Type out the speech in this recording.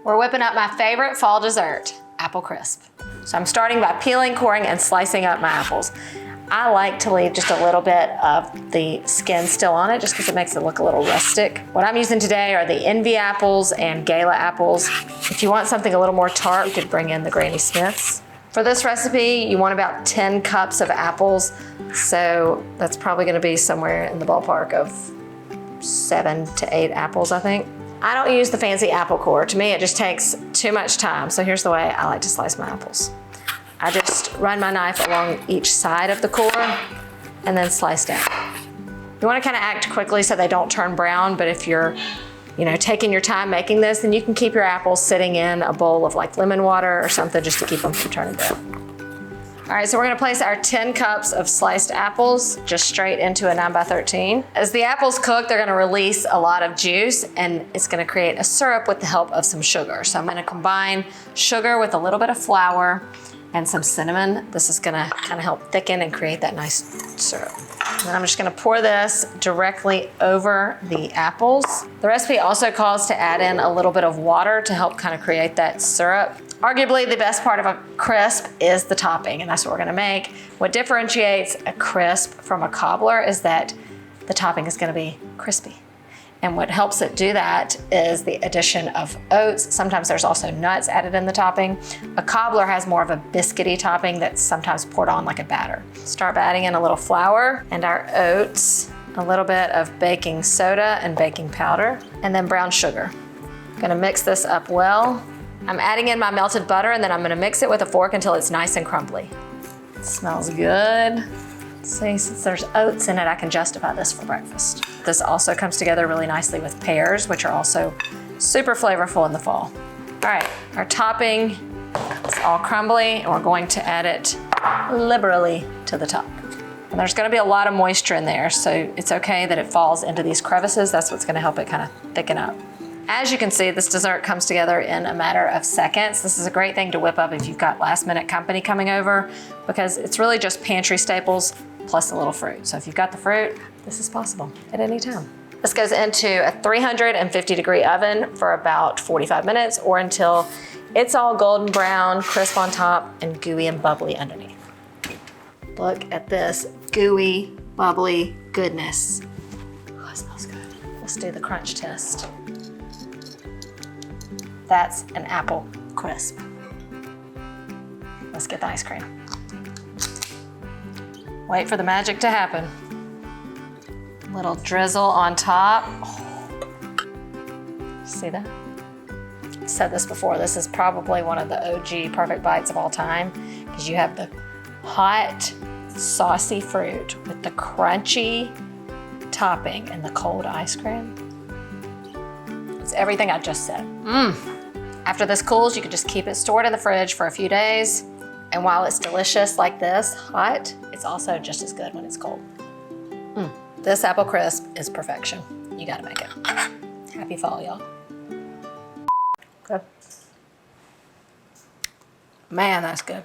We're whipping up my favorite fall dessert, apple crisp. So I'm starting by peeling, coring, and slicing up my apples. I like to leave just a little bit of the skin still on it just because it makes it look a little rustic. What I'm using today are the Envy apples and Gala apples. If you want something a little more tart, you could bring in the Granny Smiths. For this recipe, you want about 10 cups of apples. So that's probably gonna be somewhere in the ballpark of 7 to 8 apples, I think. I don't use the fancy apple core. To me, it just takes too much time. So here's the way I like to slice my apples. I just run my knife along each side of the core and then slice down. You wanna kinda act quickly so they don't turn brown, but if you're taking your time making this, then you can keep your apples sitting in a bowl of like lemon water or something just to keep them from turning brown. All right, so we're gonna place our 10 cups of sliced apples just straight into a 9x13. As the apples cook, they're gonna release a lot of juice and it's gonna create a syrup with the help of some sugar. So I'm gonna combine sugar with a little bit of flour and some cinnamon. This is gonna kind of help thicken and create that nice syrup. And then I'm just gonna pour this directly over the apples. The recipe also calls to add in a little bit of water to help kind of create that syrup. Arguably the best part of a crisp is the topping, and that's what we're gonna make. What differentiates a crisp from a cobbler is that the topping is gonna be crispy. And what helps it do that is the addition of oats. Sometimes there's also nuts added in the topping. A cobbler has more of a biscuity topping that's sometimes poured on like a batter. Start by adding in a little flour and our oats, a little bit of baking soda and baking powder, and then brown sugar. I'm gonna mix this up well. I'm adding in my melted butter and then I'm gonna mix it with a fork until it's nice and crumbly. It smells good. See, since there's oats in it, I can justify this for breakfast. This also comes together really nicely with pears, which are also super flavorful in the fall. All right, our topping is all crumbly and we're going to add it liberally to the top. And there's gonna be a lot of moisture in there, so it's okay that it falls into these crevices. That's what's gonna help it kind of thicken up. As you can see, this dessert comes together in a matter of seconds. This is a great thing to whip up if you've got last minute company coming over because it's really just pantry staples plus a little fruit. So if you've got the fruit, this is possible at any time. This goes into a 350-degree oven for about 45 minutes or until it's all golden brown, crisp on top, and gooey and bubbly underneath. Look at this gooey, bubbly goodness. Oh, it smells good. Let's do the crunch test. That's an apple crisp. Let's get the ice cream. Wait for the magic to happen. Little drizzle on top. Oh. See that? I said this before, this is probably one of the OG perfect bites of all time because you have the hot, saucy fruit with the crunchy topping and the cold ice cream. It's everything I just said. After this cools, you can just keep it stored in the fridge for a few days. And while it's delicious like this, hot, it's also just as good when it's cold. This apple crisp is perfection. You gotta make it. Happy fall, y'all. Good. Man, that's good.